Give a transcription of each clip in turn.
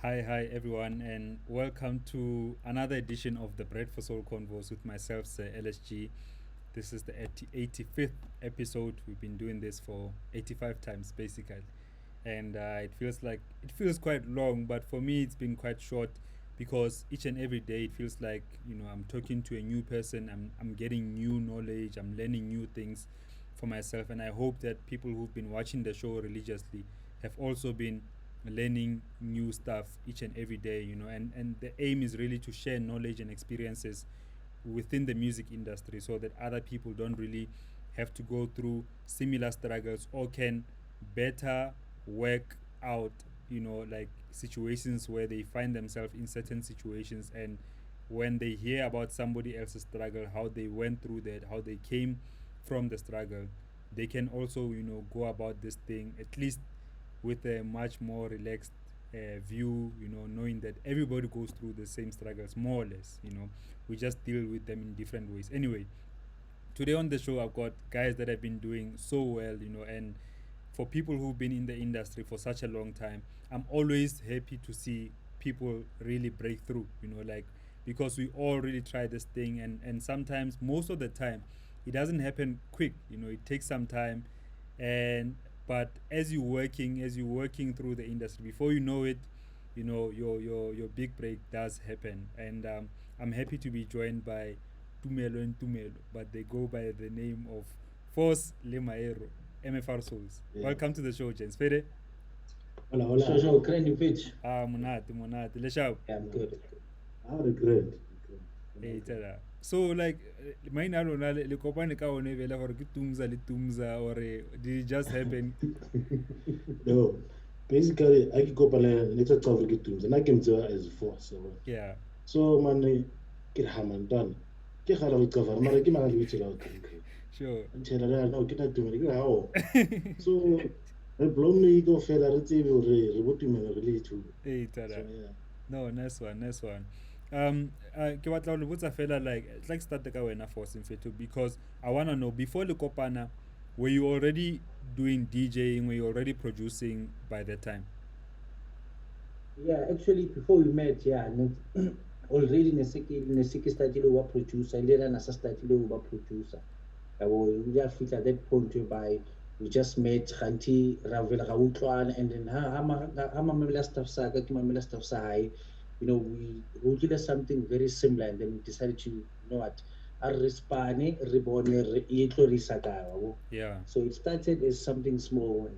Hi everyone, and welcome to another edition of the Bread for Soul Convos with myself, Sir LSG. This is the 85th episode. We've been doing this for 85 times basically, and it feels quite long, but for me it's been quite short because each and every day it feels like I'm talking to a new person. I'm getting new knowledge. I'm learning new things for myself, and I hope that people who've been watching the show religiously have also been learning new stuff each and every day, and the aim is really to share knowledge and experiences within the music industry so that other people don't really have to go through similar struggles or can better work out, like situations where they find themselves in certain situations, and when they hear about somebody else's struggle, how they went through that, how they came from the struggle, they can also, go about this thing at least with a much more relaxed view, knowing that everybody goes through the same struggles, more or less. We just deal with them in different ways. Anyway, today on the show, I've got guys that have been doing so well, and for people who've been in the industry for such a long time, I'm always happy to see people really break through, like because we all really try this thing, and sometimes, most of the time, it doesn't happen quick, it takes some time, and but as you're working through the industry, before you know it, your big break does happen, and I'm happy to be joined by Tumelo and Tumelo, but they go by the name of Force Lemaero, MFR Souls. Yeah. Welcome to the show, gents. Fede? Hola, So, hola. so, Granny Fitch. Monate, monate. Leshao. Yeah, I'm good. I regret. Eh, tala. So, like, maina lona le kopane ka one vela gore ke tumza le tumza, or did it just happen? No, basically, I go para let's travel get to and I came to as for so. Yeah, So man, get hamandan. Ke gala go cover mara ke mara le tsela go trinke. sure. Ntshela la no ke na tumele ke hao. So re blonne go fela re tsebe hore re botumela re le two. Eh, So tala. yeah. No, nice one, nice one. Ke batla ho le botsa fela, like start ka wena Force Mfethu, because I wanna know, before le kopana, were you already doing DJing? Were you already producing by that time? Yeah, actually, before we met, yeah, already Nesiki started over producer, later Nasa started over producer. We just fit at that point whereby we just met Khanti Ravel Rautwan, and then Hamamela stuff saga, Kimamela stuff sahai. We did something very similar, and then we decided to, what, Arispane, Ribone, Yetlo Risaka. Yeah. So it started as something small, and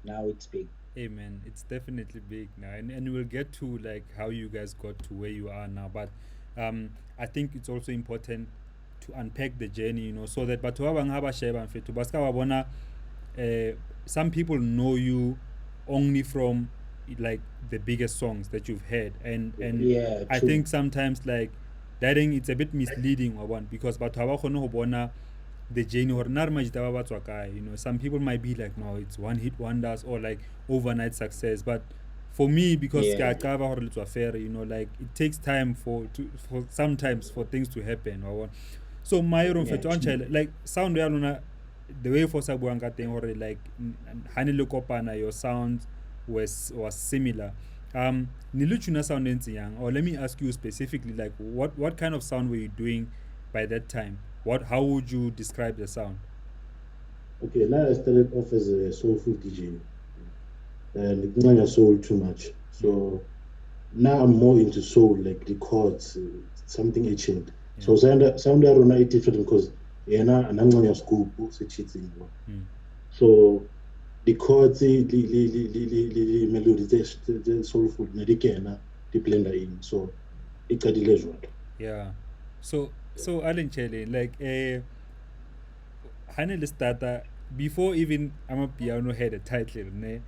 now it's big. Hey man, it's definitely big now, and we'll get to like how you guys got to where you are now. But I think it's also important to unpack the journey, so that but some people know you only from like the biggest songs that you've heard, and Yeah, I true. think sometimes like that thing, it's a bit misleading one, because but the journey or some people might be like, no, it's one hit wonders or like overnight success, but for me, because Yeah. fair, like it takes time for sometimes for things to happen so my own Yeah, true. like sound ya lona, the way for sa buang ka teng hore like hani le kopana, your sound was similar. Nilu tuna sound ntse yang, or let me ask you specifically, like what kind of sound were you doing by that time? How would you describe the sound? Okay, now I started off as a soulful DJ. And it's soul too much. Mm. So now I'm more into soul, like the chords, something ancient. Yeah. So sound arona is different because yena ananganya school books cheating. Mm. So the chords, the melody, the soulful, na di kena di blender in. So it got the Yeah. So Alan Chele, like Hanel starter before even I'm a piano had a title, ne?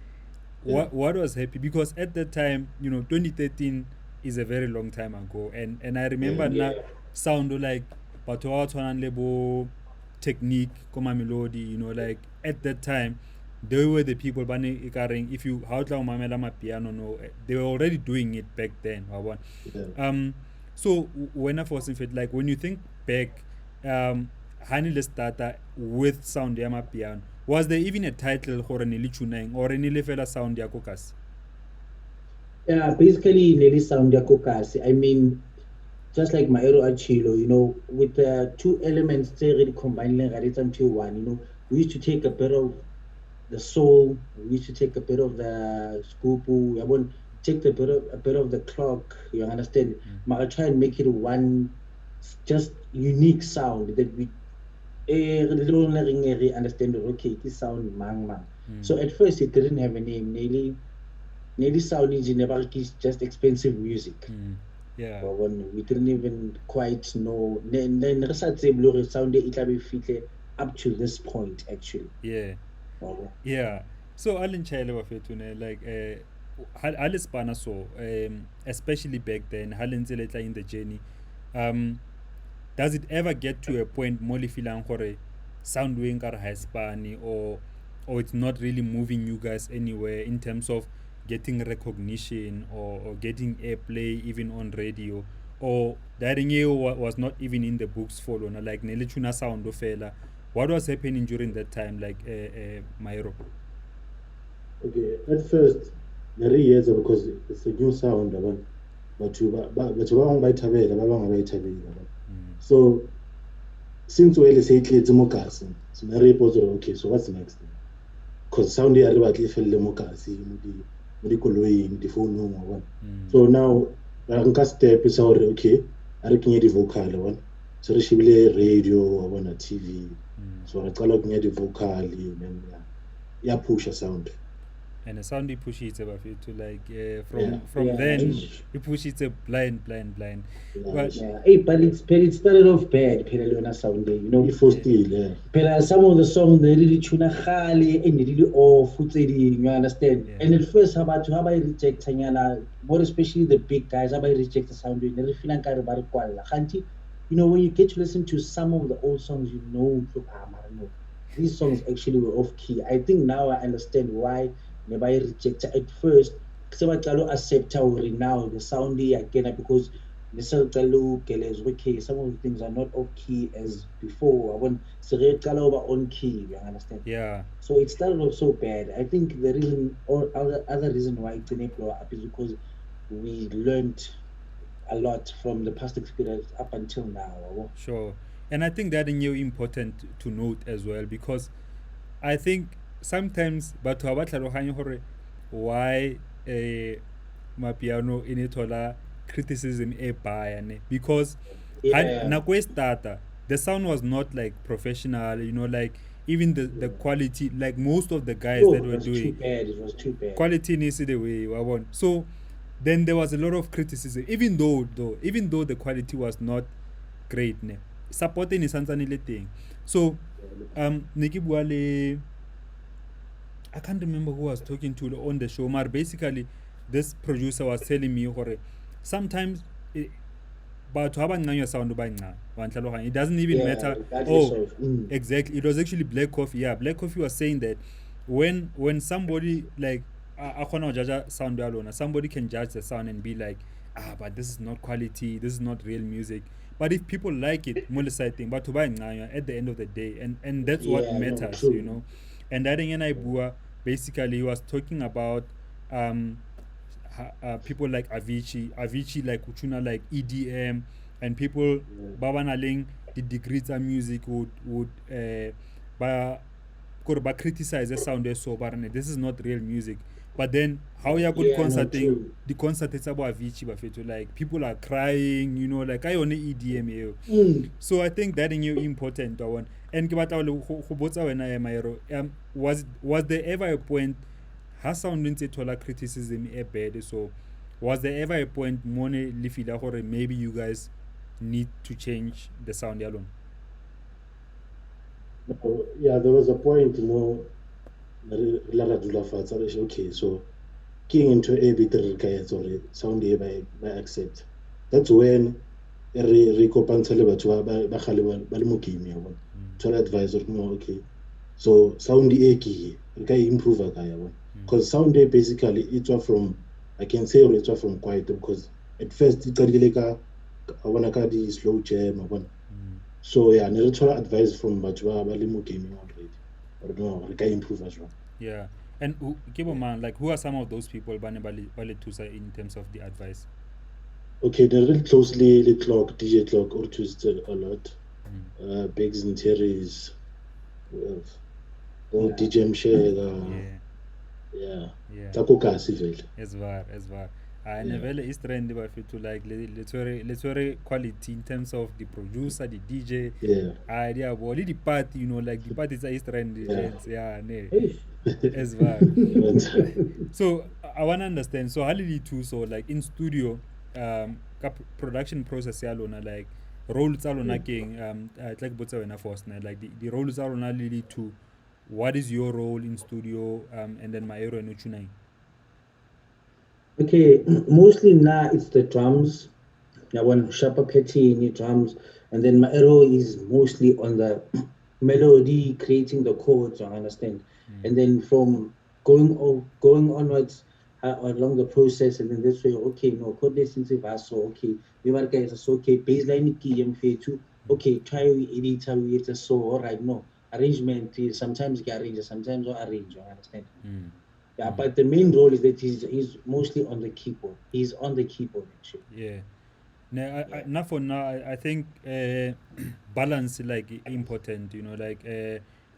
Yeah. What was happy, because at that time, 2013 is a very long time ago, and I remember Yeah. na sound like batho ba tshwanang le bo technique koma melody, like at that time they were the people bane ikaring, if you how tla mamela ma piano, no, they were already doing it back then, wa bona. Yeah. So when I was in fact, like when you think back, Hani le starter with sound ya piano, was there even a title gore ne le tunang or ne le fela sound ya kokas? Yeah, basically, Nelly sound Yakokasi. I mean, just like Maero Achilo, with the two elements they really combining it into one, we used to take a bit of the soul, we used to take a bit of the scoop, I want take a bit of the clock, you understand? But I try and make it one just unique sound that we understand okay, this sound mang. So at first it didn't have a name, Nelly sound engineer is just expensive music. Yeah. But when we didn't even quite know, then re sa tsebe le gore sound e tla be fitlhe up to this point actually. Yeah. Wow. Yeah. So Alan Chile Wafetune, like Alispana so especially back then, Halin later in the journey. Does it ever get to a point Molly filang hore sound wing or Hispani or it's not really moving you guys anywhere in terms of getting recognition or getting airplay even on radio, or that was not even in the books for like Nelituna sound of fella. What was happening during that time, like Mairo? Okay, at first, the years because it's a new sound, but you by Tabela, by Tabela. So since we say it's Mokasi, so Nari okay, so what's next? Because sound here about if the Mokasi, the phone one. So now I step is okay, I reckon the vocal one. So she will radio or on a TV. So I call looking at the vocal and yeah, push a sound. And the sound he push it about it to like Yeah. then he push it blind. But Yeah, hey, but it started off bad, Pelelona sound day, For still, yeah. Pela, some of the songs they really tuna khali and they really off, you understand? Yeah. And at first, how I reject Tanyana, more especially the big guys, how I reject the sound, they really feel like when you get to listen to some of the old songs, look, no, these songs actually were off key. I think now I understand why nobody rejected at first. Accept now the sound again because okay, some of the things are not off key as before. I want on key, you understand? Yeah. So it started off so bad. I think the reason or other reason why it didn't blow up is because we learned a lot from the past experience up until now. Sure. And I think that is important to note as well, because I think sometimes but why mapiano in itola criticism bias, because the sound was not like professional, like even the quality, like most of the guys that were doing it was too bad. quality needs the way I want. So then there was a lot of criticism, even though the quality was not great, ne supporting is something thing. So Niki Buale, I can't remember who I was talking to on the show, but basically this producer was telling me sometimes but sound it doesn't even matter. Exactly, it was actually Black Coffee. Yeah, Black Coffee was saying that when somebody like sound alone, somebody can judge the sound and be like, but this is not quality, this is not real music. But if people like it, thing, but at the end of the day, and that's what matters, And that in basically he was talking about people like Avicii like Uchuna, like EDM, and people babanaling the degrees of music would criticize the sound so barane. This is not real music. But then how you good concerting the concert is about Avicii, like people are crying, like I only EDM. So I think that is important one. And was there ever a point has sound criticism bad? So was there ever a point maybe you guys need to change the sound alone? Yeah, there was a point, okay, so king into A3 or sound by accept. That's when advice okay. So sound improve because sound basically it's from I can say it's from quiet because at first it's like I wanna the slow jam. So yeah, natural advice from Bachwa Balimu gaming already. Or no, I can improve as well. Yeah. And man, like who are some of those people bale thusa in terms of the advice? Okay, they're really closely the clock, DJ clock, or twisted a lot. Bigs and Terry's, or DJ Mshega, Yeah. Takokasi vele. As well. And vele is trend ba to like let's quality in terms of the producer, the DJ. Yeah. Body the party, like the parties are trend. Yeah. As well. So I wanna understand. So how did you two so like in studio, production process alona like roles alona king like botsa wena first like the roles alona really to what is your role in studio and then my hero no tunai. Okay, mostly now it's the drums. I want sharper patchy drums, and then my arrow is mostly on the melody, creating the chords. I understand, and then from going onwards along the process, and then this way, okay, no chord lessons if I so okay, we want guys so okay, baseline key too. Okay, try we edit how we edit so all right, no arrangement is sometimes get arrange, sometimes not arrange. I understand. Yeah, but the main role is that he's mostly on the keyboard. He's on the keyboard actually. Yeah. Now for now, I think balance like important. Like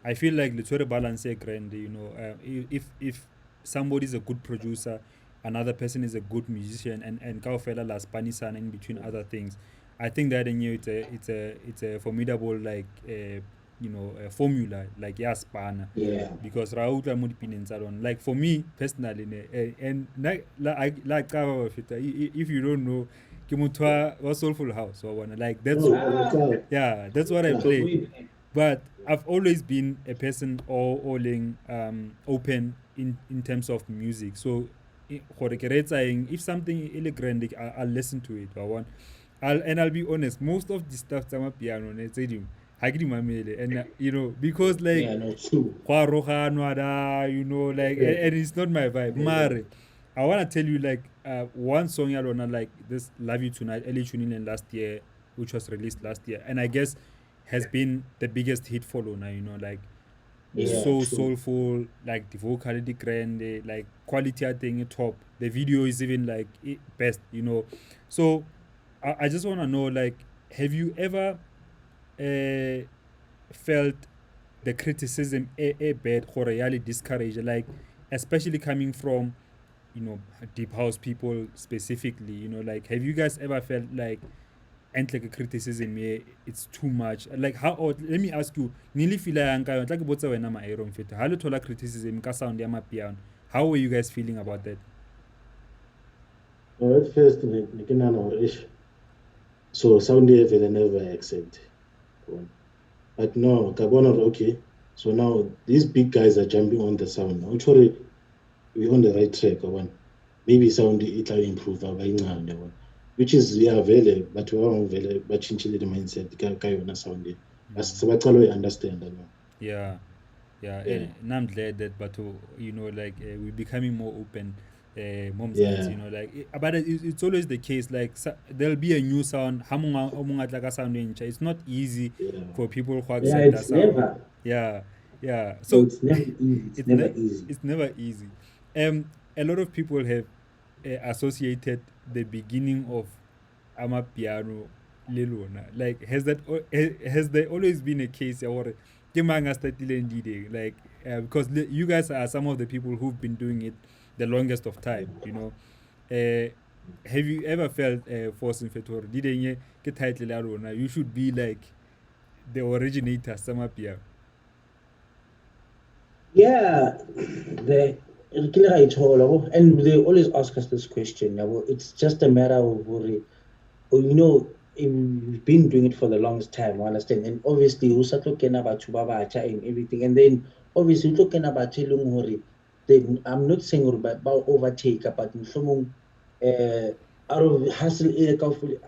I feel like let's balance a grand. If somebody is a good producer, another person is a good musician, and Kaufela la Spanish and in between other things, I think that it's a formidable like formula like span. Yeah. Because Raúl Mudipin on like for me personally, and like if you don't know. Kimutwa was Soulful House. So I wanna like that's that's what I play. But I've always been a person all open in terms of music. So if something is grand, I'll listen to it. I'll be honest. Most of the stuff I'm a piano and because like and it's not my vibe. Mare. I wanna tell you like one song alone like this Love You Tonight, early tuning in last year, which was released last year, and I guess has been the biggest hit for Lona, like so soulful, like the vocality grand, like quality I think top. The video is even like best, So I just wanna know like have you ever felt the criticism a bad or really discouraged, like especially coming from deep house people specifically, like have you guys ever felt like and like a criticism it's too much like how or let me ask you nearly feel like botsa wena ma iron fit how little criticism ka sound ya piano, how were you guys feeling about that? At first so sound level never accept but no Gabon okay, so now these big guys are jumping on the sound now actually we're on the right track maybe sound it will improve which is vele but vele bachintshile the mindset ka yona sound sebaqala uyi-understand and I'm glad that but like we're becoming more open moms like but it's always the case like there'll be a new sound sound it's not easy for people who accept that sound. So it's never easy. It's never easy. A lot of people have associated the beginning of Amapiano Lelona. Like has there always been a case or like because you guys are some of the people who've been doing it the longest of time, have you ever felt forcing fetor didn't get title you should be like the originator Samapia? Yeah, and they always ask us this question. It's just a matter of we've been doing it for the longest time, I understand. And obviously, we start talking about Chubabacha and everything. And then obviously, talking about Chelung then I'm not saying about overtake, but out of hustle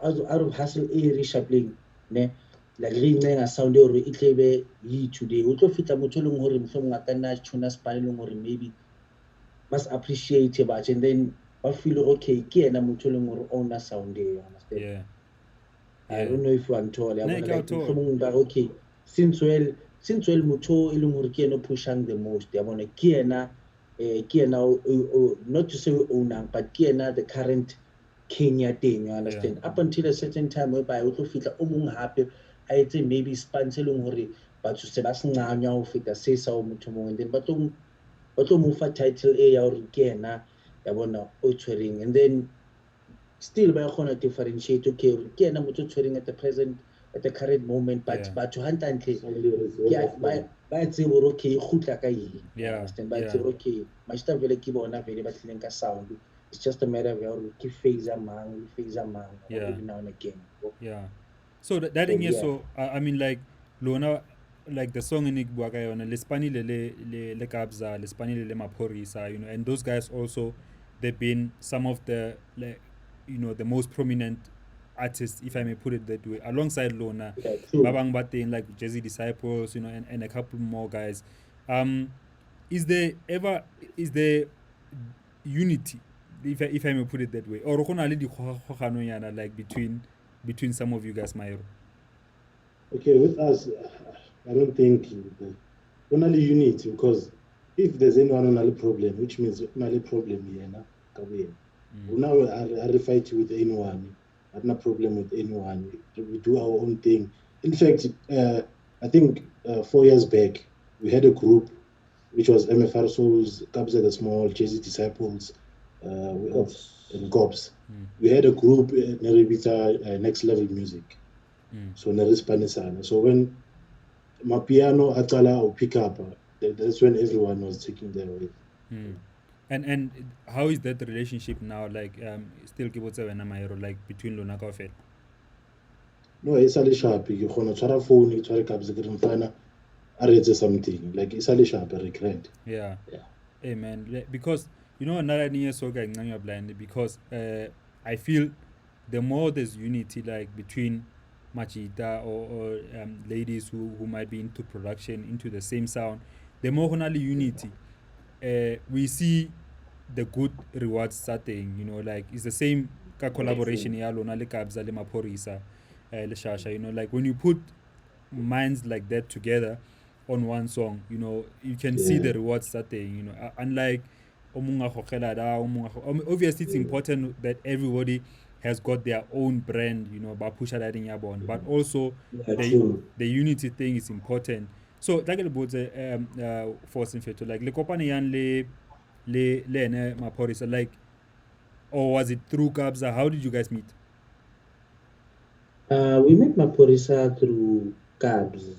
out of hustle reshuffling, like re sound or it today. O tlo fitla motho e leng hore mohlomong a ka nna tuna span e leng hore maybe must appreciate but and then I feel okay ke ena motho e leng hore owner sound you understand. I don't know if you want to like okay since well motho e leng hore ke ena pushang the most ya bona ke ena not to say owner, but the current Kenya thing, you understand? Up until a certain time whereby we feel happy, I think maybe spanselung hore, but to say that's now fit say so much more, and then but move a title A or Kenya, and then still by a differentiate okay, Kenya at the current moment, but to hunt and ba tsebe gore okay khutla ka eng understand ba tsebe okay mashita vele ke bona vele ba tlileng ka sound it's just a matter of ke phase mang every now and again so that thing is so I mean like lona like the song in bua ka yona le spanile le kabza le spanile le maphorisa and those guys also they've been some of the the most prominent artists, if I may put it that way, alongside Lona, Babang Batin, like Jazzy Disciples, and a couple more guys. Is there unity, if I may put it that way, or like between some of you guys, Mayro? Okay, with us, I don't think only unity, because if there's anyone on a problem, which means only problem here now, now I fight with anyone. I have no problem with anyone. We do our own thing. In fact, I think 4 years back, we had a group which was MFR SOULS, Kabza the Small, Jazzy Disciples, and Gops. We had a group, Neribita, Next Level Music. So Nerispanisana. So when my piano Atala or pick up, that's when everyone was taking their way. And how is that relationship now? Like still like between Lona Kofel? No, it's a sharp. You can try phone, you try Kabza Grimfana, I read something. Like it's a sharp, I regret. Yeah. Hey man, because another near so blind because I feel the more there's unity like between Machita or ladies who might be into production, into the same sound, the more only unity. We see the good rewards starting, like it's the same collaboration ya lona le Kabza le Maphorisa le Shasha, like when you put minds like that together on one song, you can see the rewards starting, unlike obviously it's important that everybody has got their own brand, but also the unity thing is important. So like about force in feto like le kopane yan le ene Maphorisa, like, or was it through Kabza? How did you guys meet? We met Maphorisa through Kabza.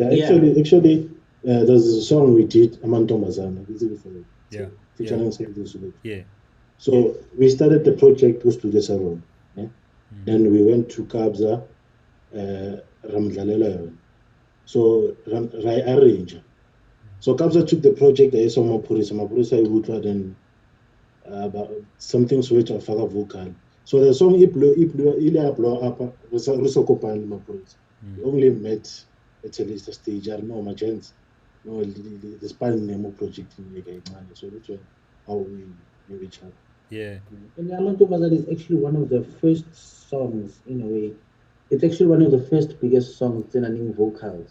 Actually, there's a song we did, Amantombazana. Featuring Sir. Yeah. So we started the project with Studio 7. Then we went to Kabza, Ramdlalela. So I arranged. So Kabza took the project. I saw Maphorisa would then something switch of Faga vocal. So the song Ilia blow up Rusokopan Maphorisa. We only met at least a stage. I don't know my chance. No, the Spanish Nemo project in the so that's how we knew each other. Yeah. And Amantombazana is actually one of the first songs in a way. It's actually one of the first biggest songs in any vocals.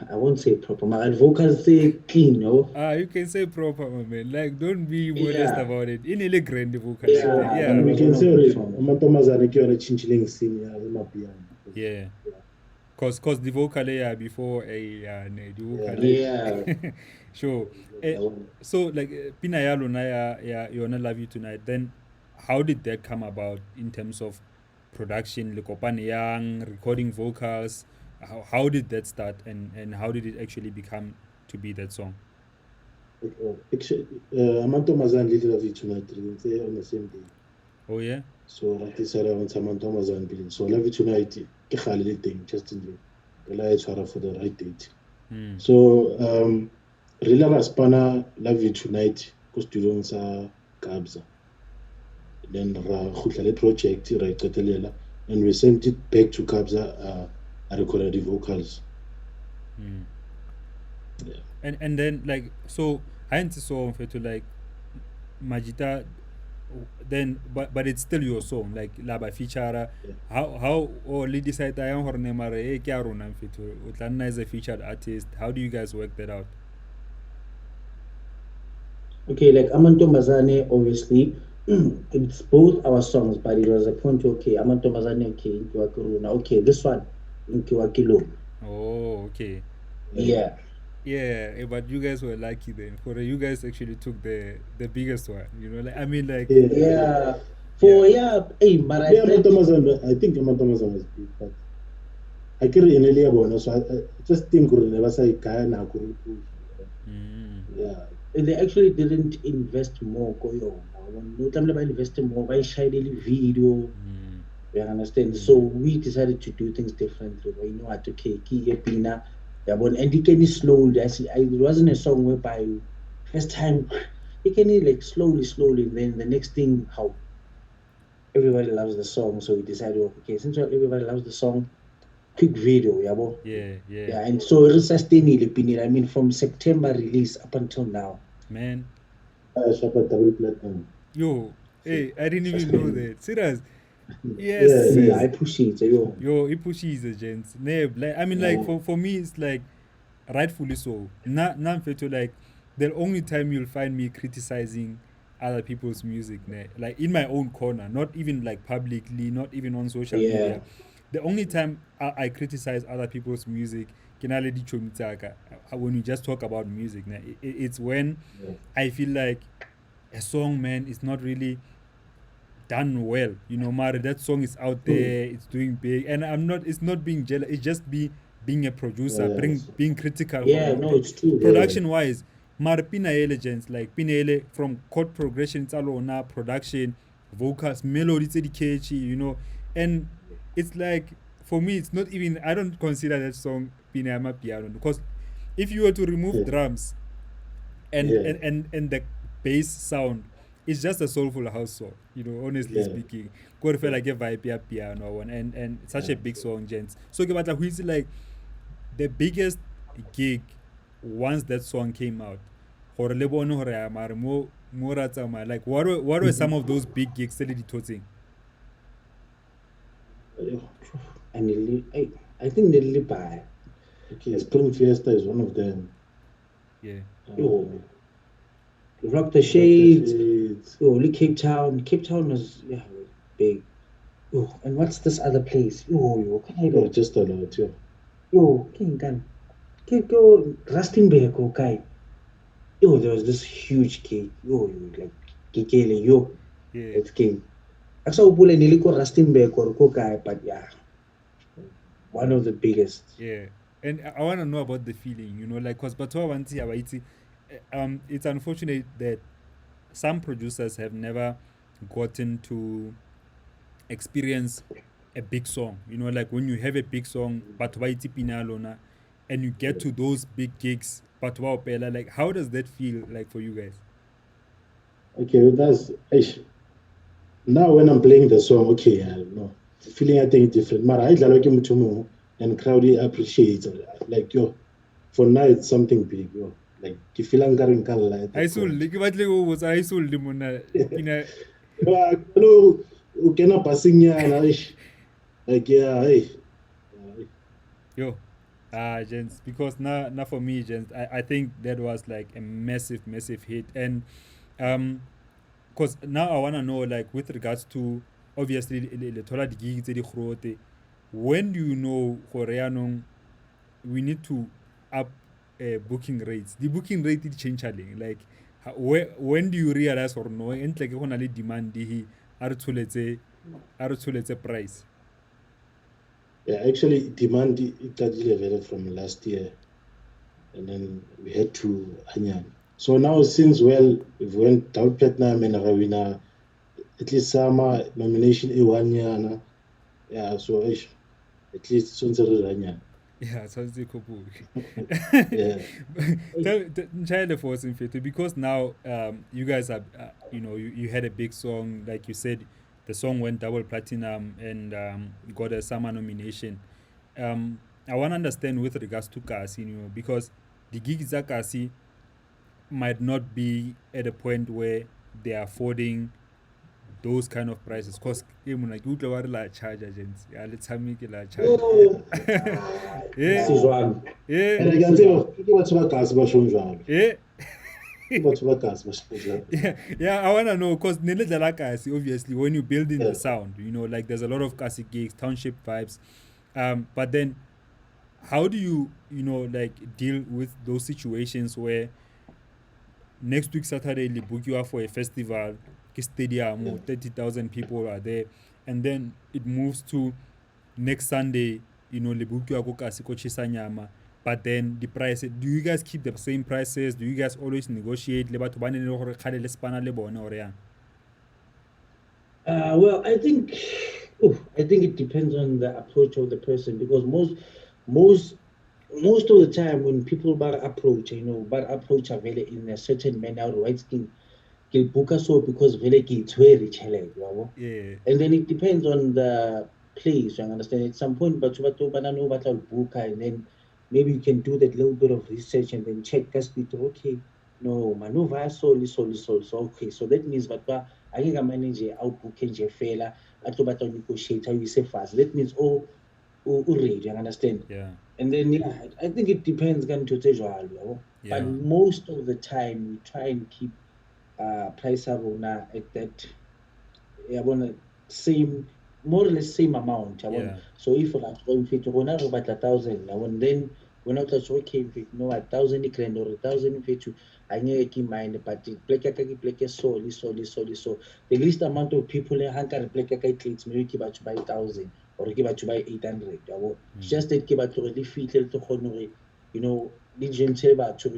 I won't say proper, my vocals say clean, no? You can say proper, my man. Like, don't be modest about it. In a grand vocal. Yeah. We can say Amantombazana on a chinchilling scene, yeah. Cause the vocal before the vocal. Sure. So like Pinayalo na you wanna love you tonight. Then how did that come about in terms of production, Lekopane Yang, recording vocals? How did that start and how did it actually become to be that song? Amantombazana did love you tonight. They on the same day. Oh yeah. So like this around Amantombazana building. So love you tonight. Thing just in the for the right date. So Rila Raspana Love You Tonight because students are Kabza. Then Khutla project right and we sent it back to Kabza. I recorded the vocals. Yeah. And then like so I ain't so to like Majita. Then but it's still your song like laba feature how or lady side ayang hore ne mare e ke a rona mfetho o tla nna as a featured artist. How do you guys work that out? Okay, like Amantombazane, obviously, it's both our songs, but it was a point, okay, Amantombazane, okay, Nkiwa Kuruna, okay, this one, Nkiwa Kilo. Oh, okay. Yeah. Yeah, but you guys were lucky then. For you guys actually took the biggest one. You know, like I mean, like Yeah. yeah. For, yeah, hey, but I Yeah, felt, I think Amantombazane was big, but I can't really about so I just think we never say Ghana could push. Mm. Yeah. they actually didn't invest more. No time they invested more. By shining video, Mm. you understand? So we decided to do things differently. You know what? Okay, key pina. Yeah, but and it can slowly. It wasn't a song whereby first time it can like slowly, and then the next thing how everybody loves the song. So we decided, okay, since everybody loves the song, quick video, yeah, boy. Yeah, yeah. Yeah, and so it sustained. I mean, from September release up until now. Man. Shapa double platinum. Yo, So, hey, I didn't even know sustain. that. Serious. Yeah, Yes. Yeah, yeah. I push it. Yo. Yo, it pushes the gents. Like, I mean, like Yeah. for me, it's like rightfully so. Not like the only time you'll find me criticizing other people's music, like in my own corner, not even like publicly, not even on social Yeah. media. The only time I criticize other people's music, kinaledi chomitaka, when we just talk about music, it's when Yeah. I feel like a song, man, is not really done well. You know, Mari, that song is out there, it's doing big, and I'm not. It's not being jealous. It's just being a producer, Yeah, being critical for Yeah, no, it's true. yeah. production wise. Mari Pina Elegance, like Pina Ele, from chord progression, it's all on production, vocals, melody, it's catchy, you know, and it's like for me, it's not even. I don't consider that song Pina Ama Piano because if you were to remove drums and Yeah. the bass sound, it's just a soulful house song, you know, honestly Yeah. speaking. Go feel like a vibe ya piano one and such a big song, gents. So but who is like the biggest gig once that song came out? Like what were some of those big gigs that did toting? And I think they live by. Okay, Spring Fiesta is one of them. Yeah. Yo, Rock the Rock the Shades. Shades. Yo, only Cape Town. Cape Town was big. Yo, and what's this other place? Yo, can I No, go? just a lot, yeah. Yo, can go Rustenburg, okay. Yo, there was this huge cake. Yo, like Kikele, yo, Yeah. it's cake. I saw Pule Niliko Rustenburg or Kokai, but yeah, one of the biggest. Yeah, and I want to know about the feeling, you know, like because it's unfortunate that some producers have never gotten to experience a big song, you know, like when you have a big song, but pinalona, and you get to those big gigs, but like how does that feel like for you guys? Okay, that's now when I'm playing the song, okay, I don't know. Feeling I think different. Mara, I like him and crowd appreciates it. Like yo, for now it's something big, yo. Like you feel angering color at I that sold point. like what was I sold limona pina. Hello, ukena passing like yeah, hey. Yo, gents, because now for me, gents, I think that was like a massive hit, and because now I wanna know, like, with regards to obviously the tola di gigs tse di grote, when do you know Koreanong we need to up booking rates? The booking rate is changing, like when do you realize or no and like go na le demand di a re tsholetse price? Yeah, actually demand it got from last year. And then we had to Anyan. So now since we've went double platinum and Rawina, at least summer nomination A1 year. Yeah, so at least Sunzer Anyan. Yeah, sounds like Yeah. tell the force in fit because now you guys are you know you had a big song like you said the song went double platinum and got a summer nomination. I want to understand with regards to Kasi, you know, because the gigs at Kasi might not be at a point where they are affording those kind of prices because like you la charge agents yeah let's have me la charge Oh, yeah this is one. yeah And I can say, what's about Kasba Shunjal? yeah Yeah, I wanna know because obviously when you build in the sound, like there's a lot of kasi gigs, township vibes. But then how do you like deal with those situations where next week Saturday they book you up for a festival, stadium, 30,000 people are there, and then it moves to next Sunday, le book you go kasi ko Chisanyama. But then the price, do you guys keep the same prices? Do you guys always negotiate? Well, I think it depends on the approach of the person, because most of the time when people approach a vele in a certain manner, right skin ke book so because vele ke itshwere tjhelete, Yeah. and then it depends on the place, you understand. At some point but banana batla book, and then maybe you can do that little bit of research and then check okay, no maneuver solely, so okay, so that means but I think a manager out book nje fela atlo batla negotiate how you say fast, that means ready, you understand. Yeah. And then I think it depends kan to jwalo, but most of the time we try and keep price at that same, more or less same amount. Yeah. So if like going fit rona re batla 1,000, then when I touch okay fit no 1,000 grand or 1,000 fit I need keep mind, but plek so the least amount of people hanka plek clicks maybe keep to buy 1,000 or keep to buy 800. It's just that keep to really fit to honor,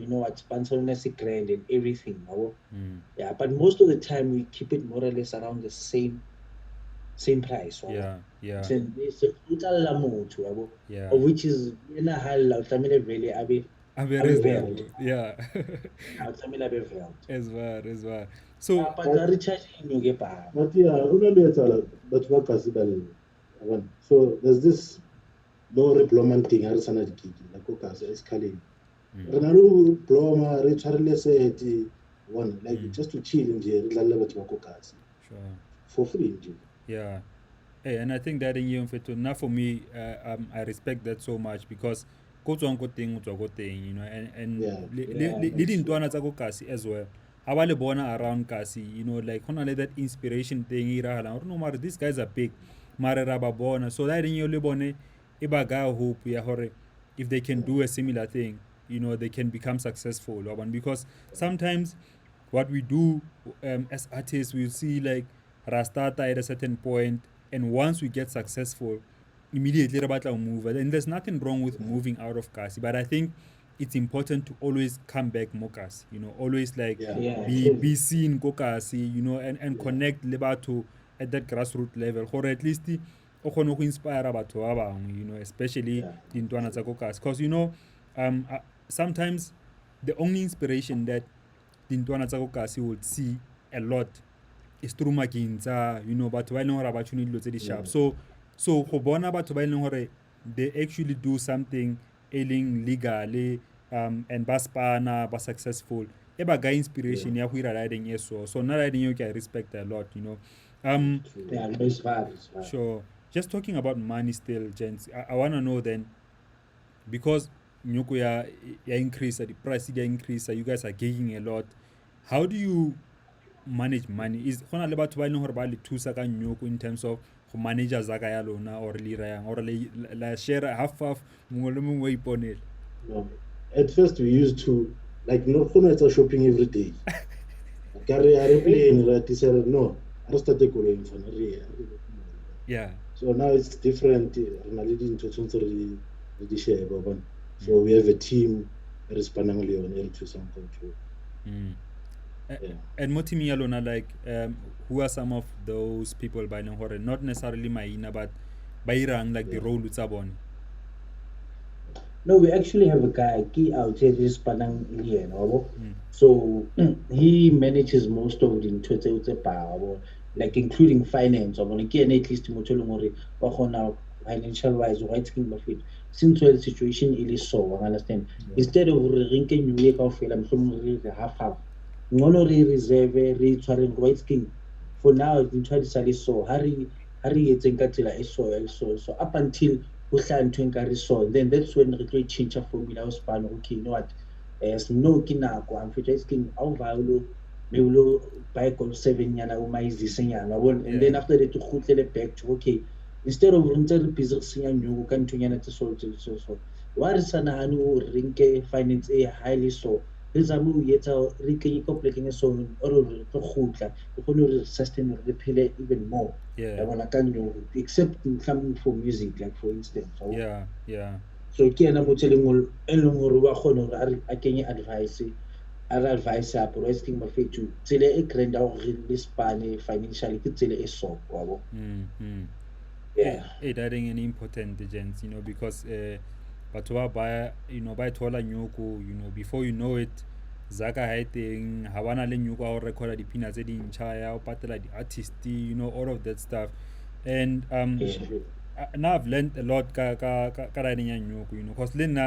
what sponsor grand and everything. Yeah, but most of the time we keep it more or less around the same price. Yeah. It's a total amount, of which is in a high really reasonable. Yeah. As well. So but the recharging you get back. But so there's this no deployment thing like escalating. Just to chill in sure. For free. Yeah. Hey, and I think that in you now for me, I respect that so much because go to good thing, and leading to another kasi as well. I want to born around kasi, like that inspiration thing. No matter these guys are big, so that in your libone, ibaga hope if they can do a similar thing, they can become successful. Because sometimes what we do as artists, we see like Rastata at a certain point, and once we get successful, immediately we'll move. And there's nothing wrong with moving out of Kasi, but I think it's important to always come back more Kasi, always like be seen go Kasi, and connect Lebato at that grassroots level, or at least inspire batho, especially in Tuana Kasi. Because sometimes the only inspiration that Tintuana Kasi would see a lot is through Maginza, but why no opportunity to the sharp. So Hobona but they actually do something ailing legally and Baspana was successful. Eba guy inspiration ya huira riding yes so not riding you can respect a lot, Sure. Just talking about money still, gents. I wanna know then, because Nyoko ya increase, the price ya increase, you guys are gigging a lot. How do you manage money? Is hona le batho ba ileng hore ba le thusa ka nyoko in terms of go manager zaka ya lona or lira yang or la share half mongwe le mongwe iponela? No. At first we used to like it's shopping every day. Carry a plane no. I started going for yeah. So now it's different. So we have a team responding on to some control. And Motimi Alona, like who are some of those people by Nahore? Not necessarily Maina, but Bairang, like the role with Sabon. No, we actually have a guy, Ki out here, this Panang So he manages most of the Twitter power, like including finance. At least financial wise, right skin benefit. Since the situation is so, I understand. Instead of rinking you off film, half. Reserve right skin. For now, you try to sell it so hurry it's in so up until we start to so then that's when the great change of formula was span. Okay, you know what? no ke nako am fetwa is king au va maybe lo buy call 7 yana o maizise nyana and then after that go tlele back to okay instead of ntse re busy senya nyoko ka ntonyana tse so wa re sana hane o rinke finance e highly so re zame o etsa re kenye ko plekeng so or re tlo khutla re kgone re sustain re phele even more ya bona ka nyoko except something for music like for instance so ke ena mo tseleng e leng gore wa kgona gore a kenye advice advice up or asking mafethu tsela e grand ao re le spane financially ke tsela e so wabo that is an important agents, because batho ba buy, ba thola nyoko, before you know it zaka hating ha bana le nyoko a record dipina tse dintšha ya o patela di artist, all of that stuff. And now I've learned a lot ka riding ya nyoko, because then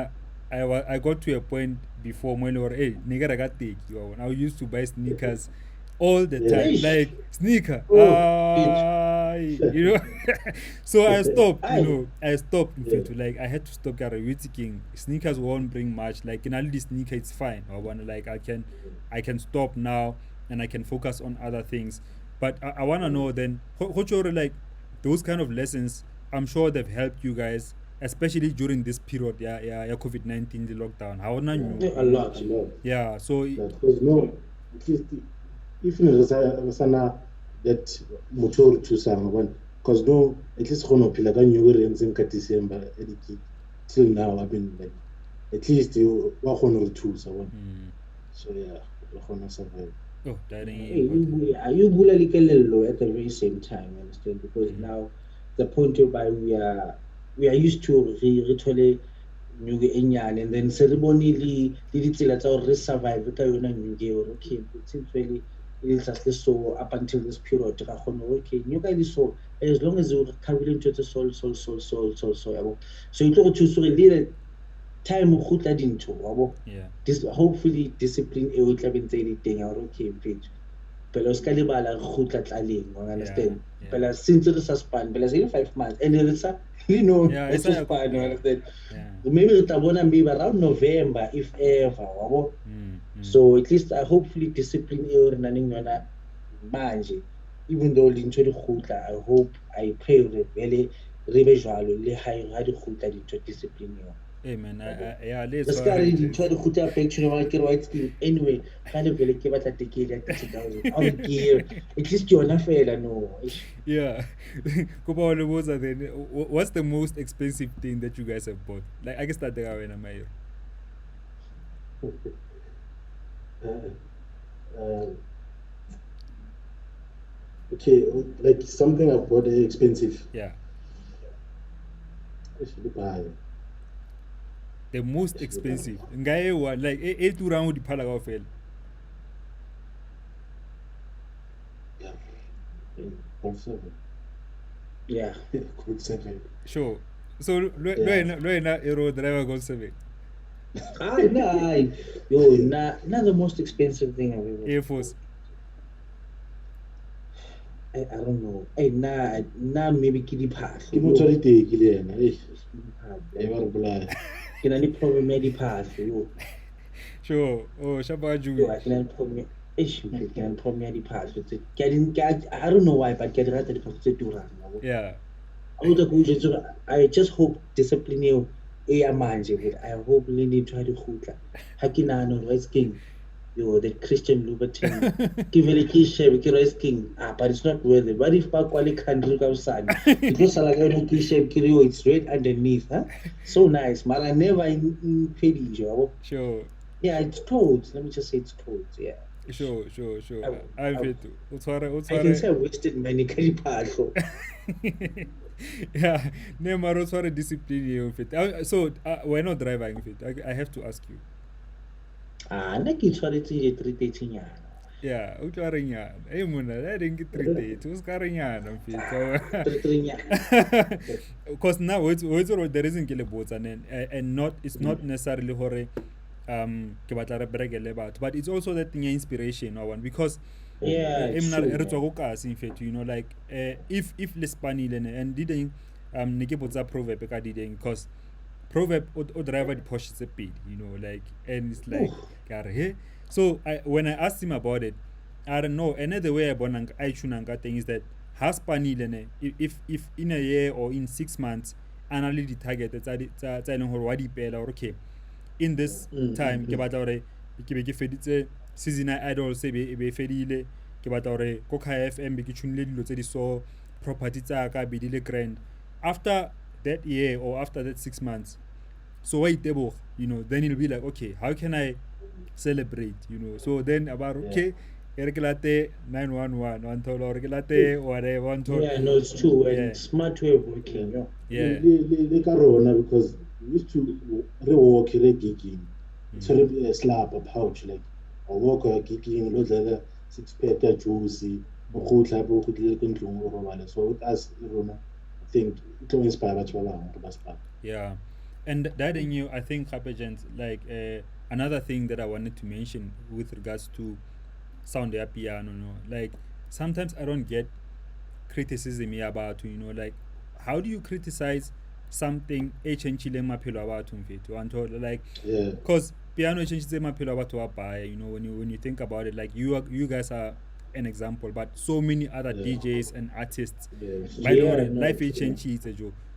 I got to a point before when hey nigga I got take you. I used to buy sneakers all the time, like sneaker. So I stopped, I stopped. In fact, like I had to stop king. Sneakers won't bring much. Like in all this sneaker, it's fine. I wanna I can stop now and I can focus on other things. But I wanna know then, like those kind of lessons. I'm sure they've helped you guys, especially during this period. COVID-19, the lockdown. How a lot. Yeah. So because at least if that motor to someone, because at least in December till now I've been like at least you walk on or two someone. So survive. Oh, that you bully at the very same time, understand? Because now the point whereby we are used to literally and then ceremonially let's all survive okay, it seems really it's just so up until this period okay you guys so as long as you come into the soul so you don't choose to time go tla dintho this hopefully discipline e o tla bentse le teng ya okay mfethu pela ska le bala go tla tlaleng understand pela since re sa span pela 5 months and it's it's so span understand maybe re tla bona maybe around November if ever so at least hopefully discipline e re naneng yona manje even though dintho di khutla I hope I pray really re be jwalo le ha di khutla dintho discipline yona. Amen. Let's carry the try to put a picture of white skin anyway. Kind of like what at the kid at 30,000. I'll give at least you're not fair, no. Yeah. What's the most expensive thing that you guys have bought? Like I guess that they are in America. Okay, like something I bought expensive. Yeah. Actually, buy. The most expensive. Ngaye one like 8 round di phala kaofela. Yeah. Gold 7. Yeah. Gold 7. Sure. So Loena Aero driver Gold 7. Not the most expensive thing I've ever. Air Force. I don't know. Nah maybe kidi pass. Ke motho le tekile yena. E ba re bolaya. Can any problem maybe pass you? Sure. Oh, Shabaju. I can problem. Can problem maybe pass. I don't know why, but get right at the to run. Yeah. I just hope discipline you. I hope Lindy try to hook. Hakina no Rice King. The Christian Louboutin. Give it a key share Rice King. But it's not worth it. What if Pakwali can't look outside? Because I like key share it's straight underneath, huh? So nice, man. I never paid you. Sure. Yeah, it's toads. Let me just say it's toads, yeah. Sure. I can say I wasted many parts. Yeah, Neymar for a discipline fit. So why not driving fit? I have to ask you. Neki tshwaretse 330 nyana. Yeah, o tla reng yana. Hey mona, I didn't get 330. O ska reng yana fit. 330 nyana. Because now it's there isn't ke le botsa and not it's not necessarily hore ke batla re bregele batho, but it's also that thing inspiration one because like if le spanile and didn't ne ke botsa proverb ka dideng because proverb o driver di-Porsche tse pedi, you know, like, and it's like hey. So when I asked him about it, I don't know, another way I bonang I chunanga thing is that has panile if in a year or in 6 months analyze the target tsa eleng gore wa di pela or okay, in this time ke batla gore ke be ke feditse season idol se be fedile, ke batla gore ko FM be ke tshunile dilo tse di so property tsa ka be di le grand after that year or after that 6 months. So wait, you know, then it'll be like, okay, how can I celebrate, you know? So then about okay, Erkelate 911, one told or Erkelate whatever, one told. Yeah, no, it's true. And smart way of working. Yeah. Because we used to rework gigging. So slap a pouch like a walker gigging, look like a 6 pack juicy, or cold lab or could look into Rwanda. So with us, I think it will inspire us to Yeah. And that in you, I think, Kapagent, like another thing that I wanted to mention with regards to sound their piano, no? Like sometimes I don't get criticism about, you know, like how do you criticize something about like because piano you know, when you think about it, like you guys are an example, but so many other DJs and artists life changes.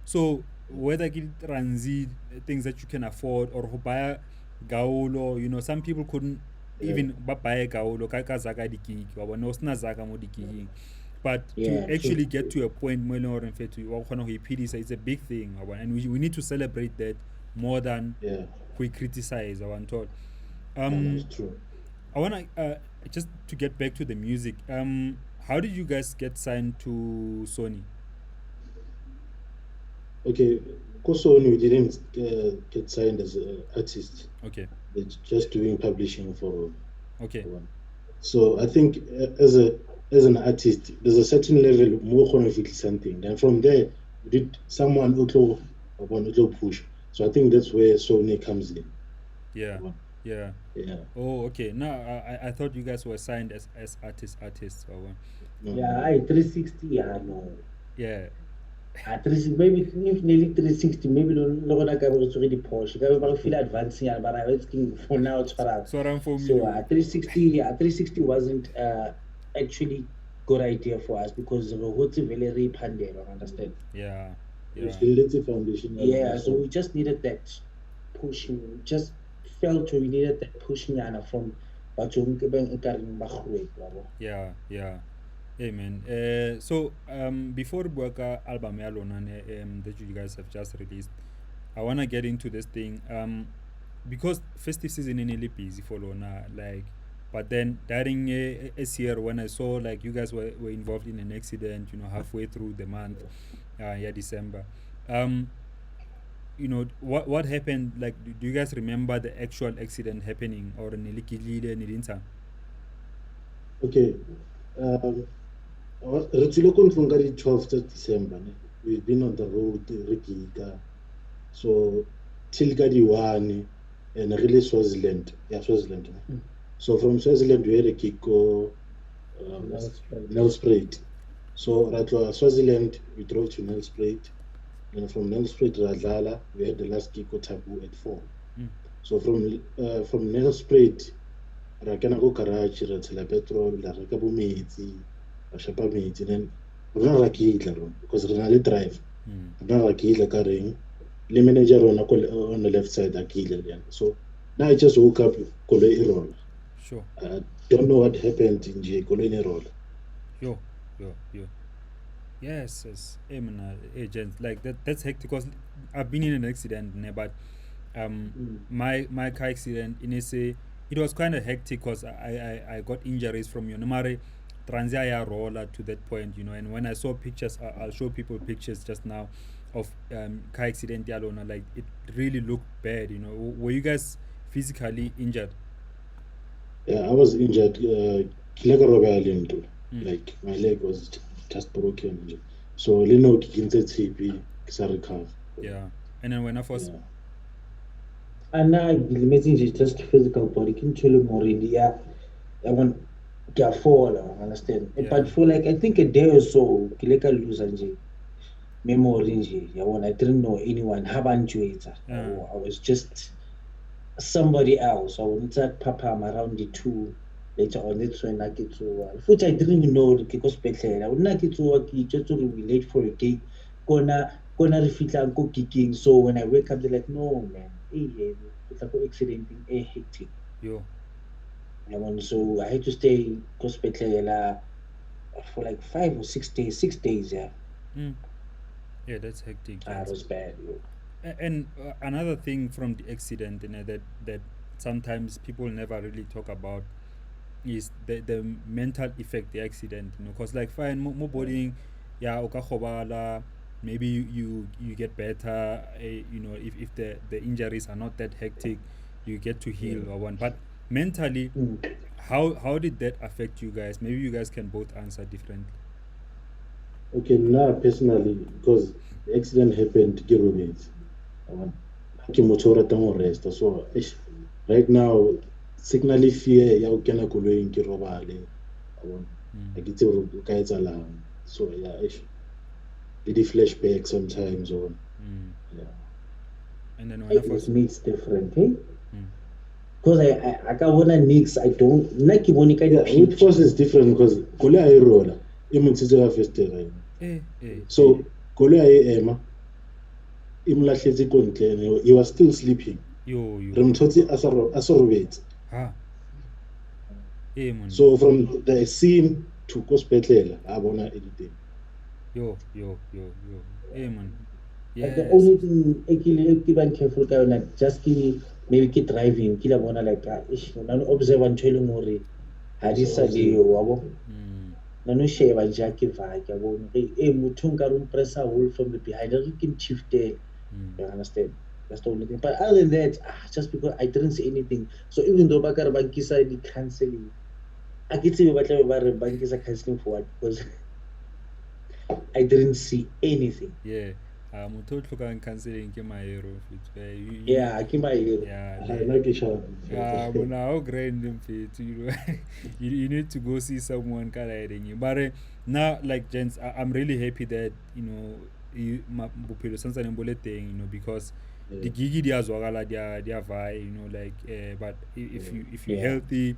So whether it transit things that you can afford or buy a gaolo, you know, some people couldn't even buy a gaolo but to actually get to a point where it's a big thing, and we need to celebrate that more than we criticize our untold. That's true. I want to just to get back to the music. How did you guys get signed to Sony? Okay, because Sony we didn't get signed as an artist. Okay. They're just doing publishing for. Okay. So I think as an artist, there's a certain level more confident something. Then from there, did someone auto push. So I think that's where Sony comes in. Yeah. Oh, okay. No, I thought you guys were signed as artists. Or no. Yeah, 360. Yeah, no. Yeah. Maybe if nearly 360, maybe no like I was already Porsche. I feel advancing, but I was asking for now. So 360 wasn't actually good idea for us because what's a very pandemic, understand? Yeah. Foundation. Yeah, so we just needed that pushing. Just felt we needed that pushing from Yeah. Hey man, so before Buaka album that you guys have just released, I wanna get into this thing because festive season is really busy for Lona, like, but then during this year when I saw like you guys were involved in an accident, you know, halfway through the month, December, you know, what happened? Like, do you guys remember the actual accident happening or Okay. The 12th of December. We've been on the road, Rikiga. So till Gadiwani and really Swaziland. Yeah, Swaziland. So from Swaziland we had a Kiko Nelspruit. So Ratwa Swaziland we drove to Nelspruit. And from Nelspruit to Radlala we had the last Kiko Tabu at 4. So from Nelspruit Rakana go Karachi, Ratela Petrol, Rakabu Meiti. Then because Renali drive. Carrying the manager on the left side again. So now I just woke up roll. Sure. I don't know what happened in J Colony roll. Yo. Yes. Agent like that's hectic because I've been in an accident, but my car accident in SA it was kind of hectic because I got injuries from Yonomare Transia roller to that point, you know, and when I saw pictures, I'll show people pictures just now of car accident Yalona, like it really looked bad, you know. Were you guys physically injured? Yeah, I was injured. Like my leg was just broken. So Lino Kikinze TP recover. Yeah. And then when I was and now the message is just physical body can tell you more in the I want fall, understand. But for like I think a day or so, Kileka lose Anji. memory nje, yabona, I didn't know anyone. Habantweza. I was just somebody else. I wanted that papa around the two. Later on, it's when I get to which I didn't even know the hospital. I would not get to work just to be late for a gig. Gonna refita and go gigging. So when I wake up, they're like, no man, it's like accident hectic. Yo. So I had to stay hospital for like 5 or 6 days. 6 days, yeah. Yeah, that's hectic. It was bad. And another thing from the accident, that sometimes people never really talk about is the mental effect the accident, because like fine mo boarding, yeah, okahobala, maybe you get better, if the injuries are not that hectic, you get to heal or one. But mentally, how did that affect you guys? Maybe you guys can both answer differently. Okay, now personally, because the accident happened, give me rest. So right now, signally fear ya ukena koloing ke robale. I get to so yeah, the flashback sometimes or yeah. And then With me it's different, eh? Because I got one mix. I don't like Monica. Yeah, with force is different because Kole I roller. Even Tizo festival. So Kole I Emma. He was still sleeping. Yo. So from the scene to hospital, I wanna anything. Yo. Man. Yes. The only thing I keep careful just maybe keep driving. Kila bona like observe and tell more. Hadisa leo wabo. Nano sheba jaki vaki wabo. Mutunga pressure hold from the behind. I can shift there. You understand? That's the only thing. But other than that, just because I didn't see anything. So even though Bakar Bankisa did canceling, I get to what Bankisa canceling for what? Because I didn't see anything. Yeah. Mutotloka canceling Kemaero. Yeah, Kemaero. Yeah. I like each other. But now grand you need to go see someone carrying you. But now, like gents, I'm really happy that because the gigi dia zwagala dia vai, like but if you're healthy,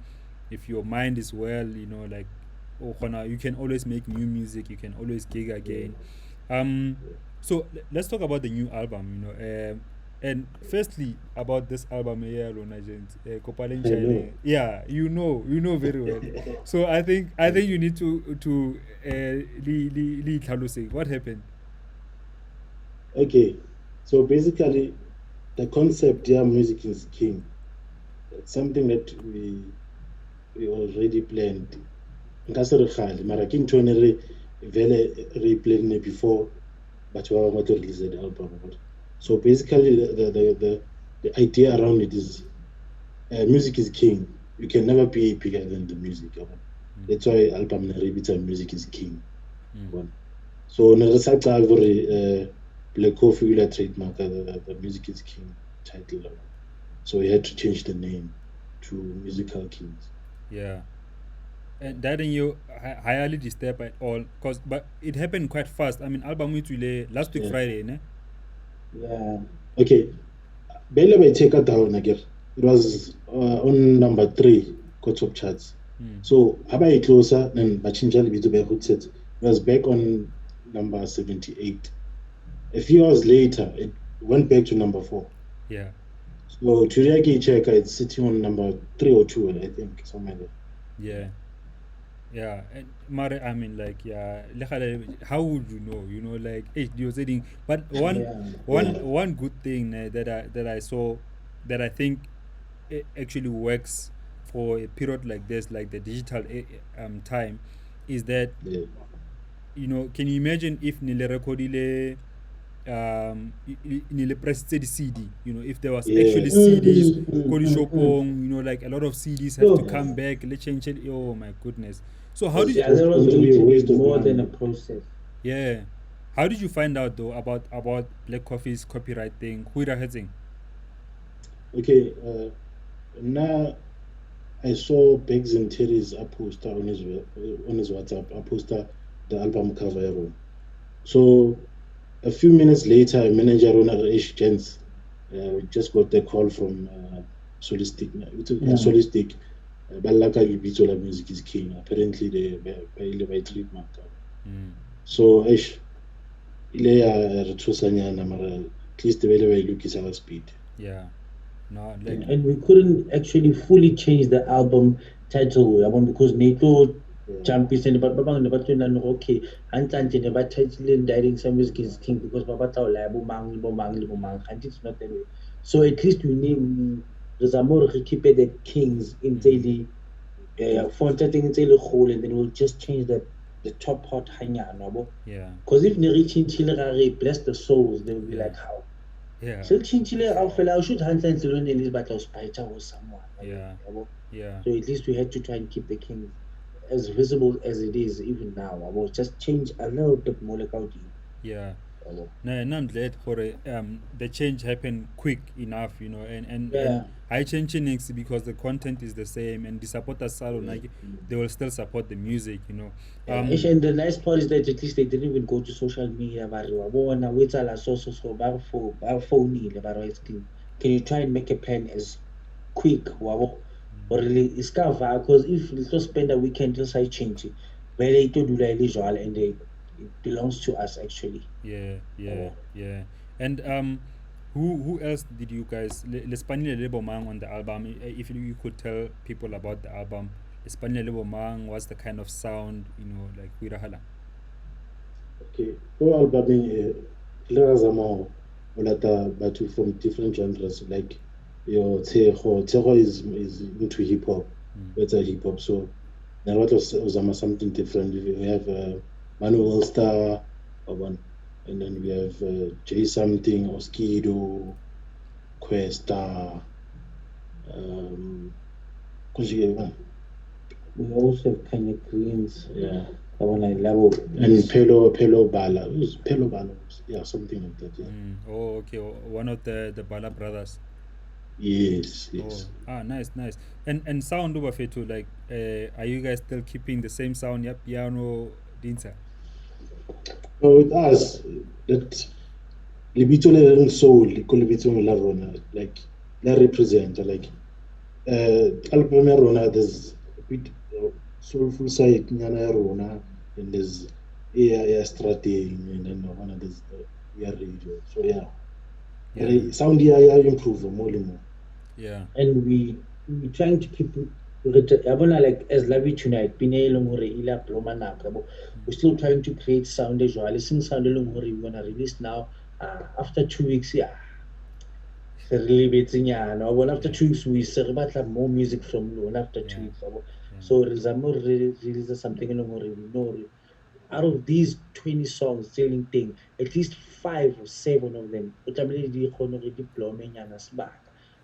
if your mind is well, like you can always make new music, you can always gig again. So let's talk about the new album, and firstly about this album here, yeah, you know very well. So I think you need to say what happened. Okay, so basically the concept music is king. It's something that we already planned. Mara king re planned before, but we want to release the album. So basically the idea around it is music is king. You can never be bigger than the music. That's why album music is king. So Black Coffee will trademark the music is king title. So we had to change the name to Musical Kings. Yeah. And that didn't you highly disturb at all, but it happened quite fast. I mean, album went last week Friday, ne? Yeah. Okay. Bella by take it down again. It was on number 3 top charts. So Haba closer then Bachinjali Bitube set. It was back on number 78. A few hours later, it went back to number 4. Yeah. So Turiaki Cheka, it's sitting on number 3 or 2, I think, somewhere there. Yeah. Yeah, and Mare, I mean, like, yeah, how would you know? Like, you're saying, but one good thing that I saw, that I think it actually works for a period like this, like the digital time, is that can you imagine if Nile recordile Nile pressed the CD, if there was actually CDs, Shopong, like a lot of CDs have to come back, let's change it. Oh my goodness. So how did there was more than a process? Yeah. How did you find out though about Black Coffee's copyright thing? Who are you? Okay, now I saw Beggs and Terry's poster on his WhatsApp, poster the album cover. So a few minutes later, manager on Ish Gents we just got a call from Solistic. Solistic. Balaka Bitola Music is king. Apparently, they treatment. So Ish, ile ya retusanyana mara at least vele bayilukisa speed. Yeah. No, like, and we couldn't actually fully change the album title because Nato jump is but babang never okay and never title directing some music is king because baba taola bomang and it's not that way. So at least we name Zamor keep the kings in daily for in daily whole, and then we'll just change the top part hanya no. yeah. Because if you reach in bless the souls, they will be like how. Yeah. So chinchile I should hand and learn at least but spider or someone. Yeah. Yeah. So at least we had to try and keep the king as visible as it is even now. I will just change a little bit more like out. Yeah. No, I'm glad for the change happened quick enough, and I change things because the content is the same and the supporters they will still support the music, And the nice part is that at least they didn't even go to social media. Can you try and make a plan as quick or really it's because if you just spend a weekend just I change it, where they do usual and it belongs to us actually. Yeah. And who else did you guys L'Espagnol Lebo Mang on the album? If you could tell people about the album, L'Espagnol Lebo Mang, what's the kind of sound, like Wirahala? Okay, all album Lerazamo but from different genres like your Tejo is into hip hop, better hip hop. So now what was something different? We have Manu All-Star, and then we have J something, Oskido, Questa, We also have Kanye Greens. Yeah. The one I love. And Pelo Bala. Who's Pelo Bala? Yeah, something like that. Yeah. Oh, okay. One of the Bala brothers. Yes. Oh, nice. And sound over Fetu, like, are you guys still keeping the same sound? Yeah, piano, dinsa. With us, that Libito le soul, Libito la Rona, like that represent like album Rona. There's a bit soulful side Nyana Rona, and there's strategy, and then one of this radio. So yeah. Sound improve more and more. Yeah. And we trying to keep like as Lavi tonight, we're still trying to create sound as well. Listen sound we're gonna release now. After 2 weeks, really waiting after 2 weeks we have more music from Lone after 2 weeks. So release something out of these 20 songs selling thing, at least 5 or 7 of them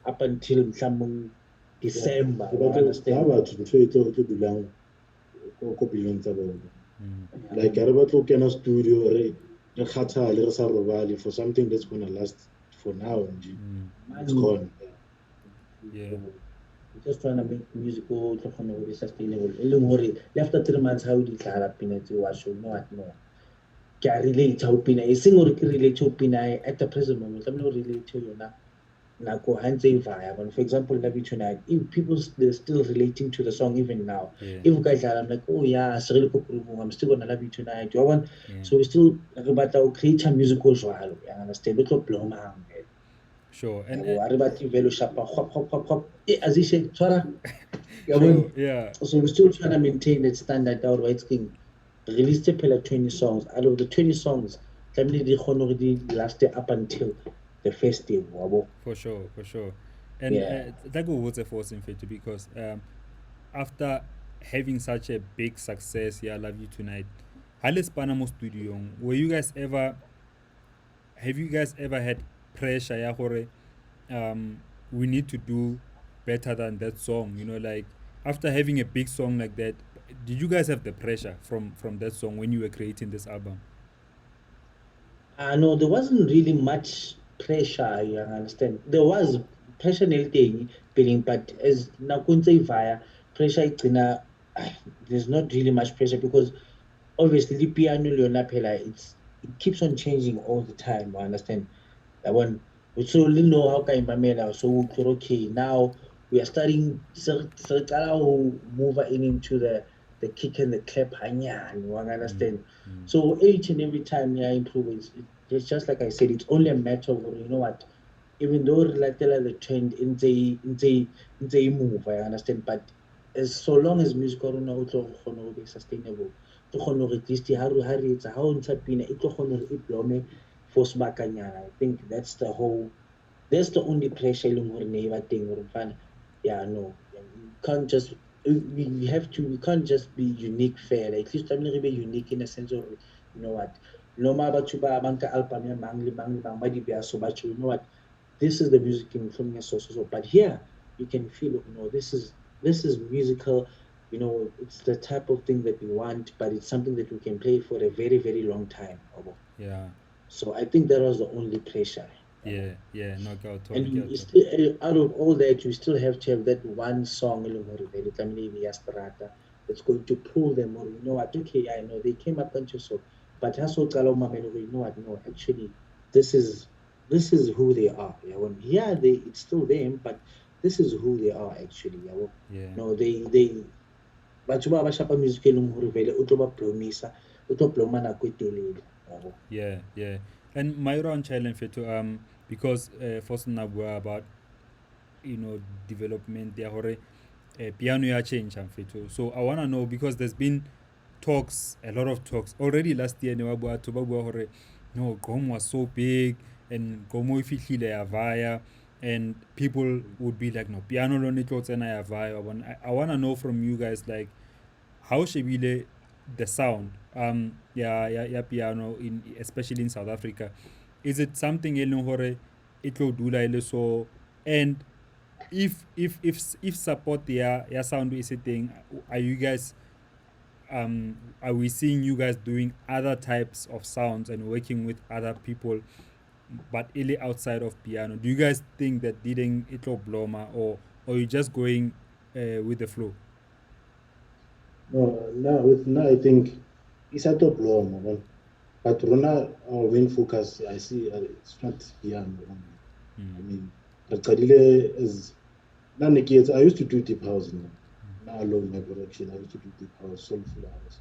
up until December. Like I studio for something that's gonna last for now and it's gone. Yeah. We're just trying to make musical sustainable. After 3 months, how did it happen? No. Can relate to Pina, a single relate to Pina at the present moment. I'm not relate to you now. For example, Love You Tonight, if people they're still relating to the song even now. If guys are like, oh yeah, I'm still gonna love you tonight. So we still about to create a musical journal. You understand? Look blow man. Sure. And as you say, sure, yeah. So we're still trying to maintain that standard out right king. Released 20 songs. Out of the 20 songs, the last up until the festival. For sure. And that was a forcing factor because after having such a big success, Love You Tonight, Hales Panamo Studio, have you guys ever had pressure, we need to do better than that song, like after having a big song like that, did you guys have the pressure from that song when you were creating this album? No, there wasn't really much pressure, you understand. There was pressure feeling, but as Nakunze via pressure, there's not really much pressure because obviously the piano it's it keeps on changing all the time. I understand that one. We slowly know how can Mamela. So okay, now we are starting to move in into the kick and the clap. One understand. So each and every time you improve, it's just like I said. It's only a matter of what. Even though related the trend in the move, I understand, but as so long as music or no to be sustainable, to kgona at least ha re etsa ha o ntsha pina e tlo kgona hore e blome for sebakanyana. I think that's the only pressure in gore ne ba teng gore mfana yeah no you can't just we have to we can't just be unique fair at least tlamehile re be unique in a sense of you know what noma batho ba banka album ya mang le mang le mang ba di beya so batho you know what this is the music in from so but here you can feel this is musical, you know, it's the type of thing that we want, but it's something that we can play for a very very long time. Yeah. So I think that was the only pressure. Yeah, no, go And totally get you it. still, out of all that, you still have to have that one song e leng hore very tlamehile e be ya strata that's going to pull them, or you know what, okay, I know they came up into so, but has also you know what, no, actually, this is who they are. Yeah, yeah, it's still them, but this is who they are actually. Yeah, Yeah. no, they batho ba ba shapa music e leng hore vele o tlo ba blomisa, o tlo bloma nako e telele. Yeah. And my own challenge for to because for some about development there hore piano ya change and fit. So I wanna know because there's been talks, a lot of talks already last year. Ne ba bua to ba bua hore no Gqom was so big and Gqom if fihlile ya vaya and people would be like no piano lo ne tlo tsena ya vaya. I wanna know from you guys like how shebile the sound ya piano in especially in South Africa, is it something e leng hore e tlo dula ile so, and if support ya sound is a thing, are you guys are we seeing you guys doing other types of sounds and working with other people but really outside of piano? Do you guys think that didn't it bloma or you just going with the flow? No, now I think it's a top law, man. But Rona, our main focus, I see, it's not piano only. I mean, Kadile is none kids. I used to do deep house now. Now alone my production, I used to do deep house, soulful house.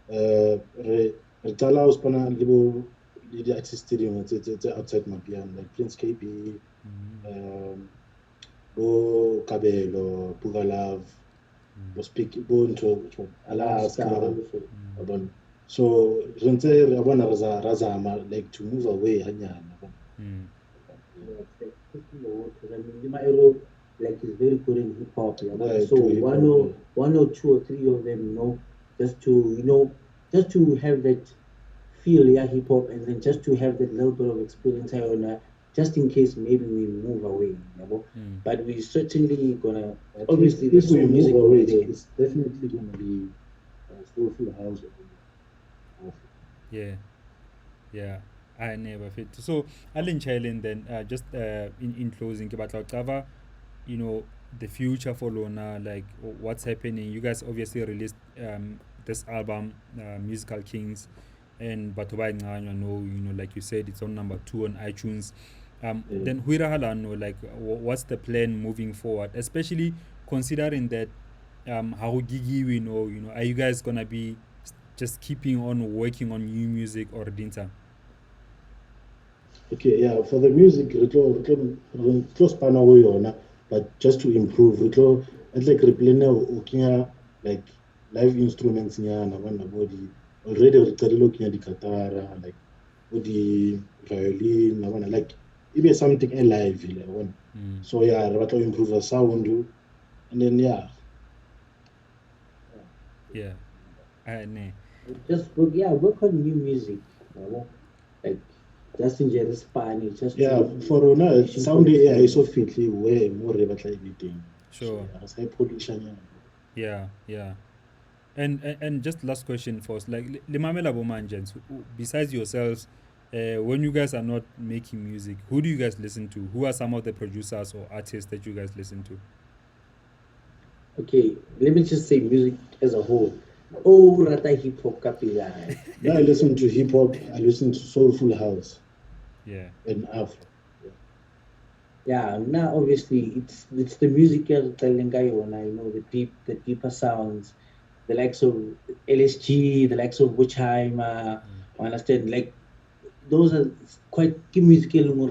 Re qala ho spana le di artist stadium tse outside my piano, like Prince KB, Bo Kabelo, Pugalove, Bo Speak, Bo Ntho, Alaska, Abon. So re ntse re bona like to move away hanyana. Like is very good in hip hop. Yeah, So to hip hop, yeah. one or two or three of them, just to just to have that feel, yeah, hip hop, and then just to have that little bit of experience, just in case maybe we move away. But we certainly gonna obviously If there's we some music move away, over there. it's definitely gonna be soulful house. Yeah, I never fit. So Alan Chailen then just in closing about cover, the future for Lona, like what's happening. You guys obviously released this album, Musical Kings, and Batoba Ngano, like you said, it's on number 2 on iTunes. Then Huira Halano, like what's the plan moving forward, especially considering that how gigi we know, are you guys gonna be just keeping on working on new music or dinta? Okay, yeah, for the music, re tlo spana go yona, but just to improve, at like re plan o kenya like live instruments nyana bana body already re qadile o kenya di-katara, like bo di-violin na bona, like e be something alive le bona. So yeah, re batla ho improve the sound, and then yeah just work on new music, like just in general Spanish, just for rona sound e ha so fitlhe where more re batla everything. Sure. So re sa production. Yeah. And just last question for us, like Limamela Bomanjans, besides yourselves, when you guys are not making music, who do you guys listen to? Who are some of the producers or artists that you guys listen to? Okay, let me just say music as a whole. Oh, rata hip hop kapila. Now I listen to hip hop, I listen to soulful house Yeah. and Afro. Yeah, now obviously it's the musical Talengayona, the deeper sounds, the likes of LSG, the likes of Wuchheimer, I understand, like those are quite musical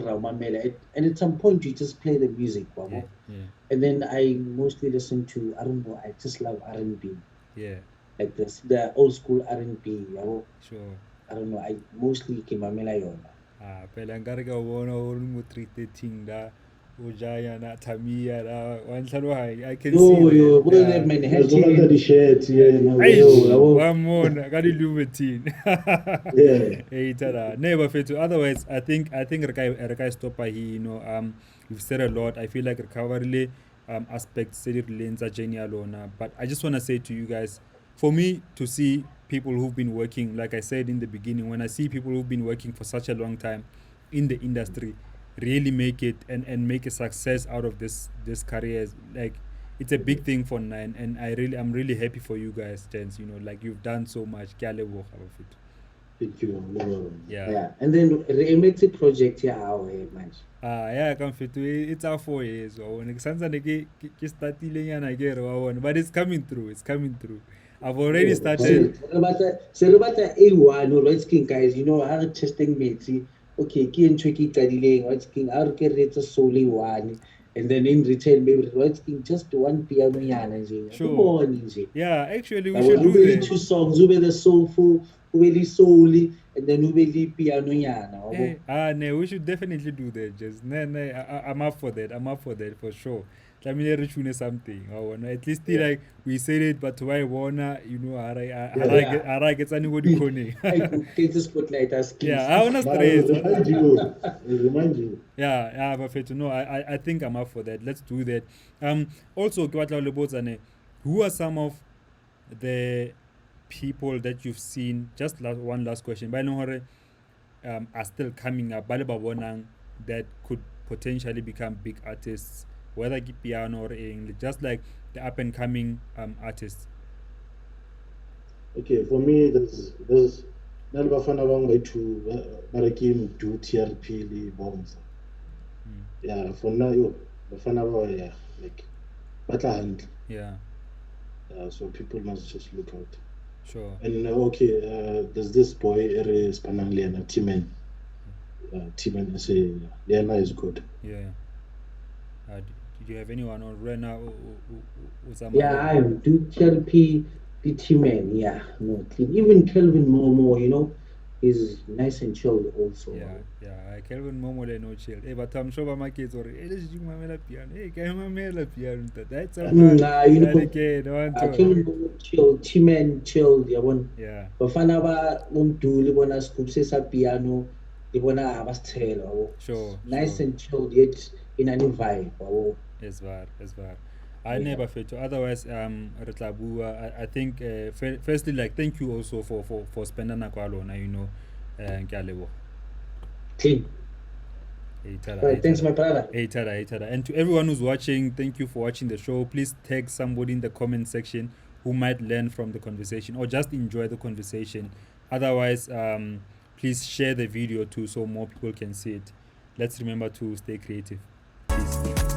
and at some point you just play the music, Yeah. wabo. Yeah. And then I mostly listen to, I don't know, I just love R&B, Yeah. like this the old school R&B, wabo. Sure. I don't know, I mostly kimamela yona. Phela nkare ka bona o le mo 313 da o jaya na Tamiya da wa ntlhaloga I can see Yo, that. what is that Yeah. Let's look at the Manhattan? shirt, yeah, now Aish, Yo, wa mona ka di Lumitin. yeah. Hey tada. Never fit to. Otherwise, I think re ka stop here, you've said a lot. I feel like recovery aspects tse di rileng tsa journey ya lona. But I just want to say to you guys, for me to see people who've been working, like I said in the beginning, when I see people who've been working for such a long time in the industry really make it and make a success out of this career, like it's a big thing for Nine, and I'm really happy for you guys, gents. Like you've done so much. Ke a leboga of it. Thank you. Yeah. yeah. And then Remexi project yeah, man. Yeah, come fit. It's our 4 years. Ke startile nyana ke re wa bona, but it's coming through. It's coming through. I've already started. Serebata A1 or White King guys, how testing mates. Okay, Ki and Tricky Tadile, White King, I'll get it solely one. And then in return, maybe White King just one piano yana. Come Sure. on, easy. Yeah, actually, we I should will do really that. 2 songs, Ube the soulful, Ube soully, and then Ube piano yana. Hey, no, we should definitely do that. Just no, I'm up for that. I'm up for that for sure. Let me tune something. I wanna at least Yeah. like we said it, but why wanna Yeah. I get anybody cone. I could get the spotlight as Yeah, kings. I wanna But I will stress. remind you. I will remind you. Yeah, but no, I think I'm up for that. Let's do that. Also, ke batla ho le botsa ne, who are some of the people that you've seen? Just one last question. Ba e leng hore are still coming up, ba le ba bonang that could potentially become big artists, whether ke piano or eng, just like the up and coming artists. Okay, for me, there's na le bafana bang ba ithu ba re ke do TRP le bombs. Yeah, for now yo bafana ba yeah, like ba tla hantle. Yeah, So people must just look out. sure. And okay, there's this boy ere spanang le yena Timen. Timen say Liana is good. Yeah. Did you have anyone on Rena or Yeah, I am. Do TLP, PT man. Yeah, no, clean. Even Kelvin Momo, is nice and chilled also. Yeah. Kelvin Momo le no chill. Hey, but I'm sure my kids or LSG mamela piano. Hey, can mamela piano? That's a Kelvin Momo chilled, T-Man chilled. Yeah. Bafana ba umdu le bona scoop se sa piano, le bona ba stelo. Sure. Nice and chilled yet in any vibe. It's bad. I never fit to. Otherwise, re tla bua. I think firstly, like, thank you also for spending nako ya lona, ke a leboga. Clean. Hey, tada, Right, hey, thanks, tada. my brother. Hey, tada. And to everyone who's watching, thank you for watching the show. Please tag somebody in the comment section who might learn from the conversation or just enjoy the conversation. Otherwise, please share the video too so more people can see it. Let's remember to stay creative. Peace.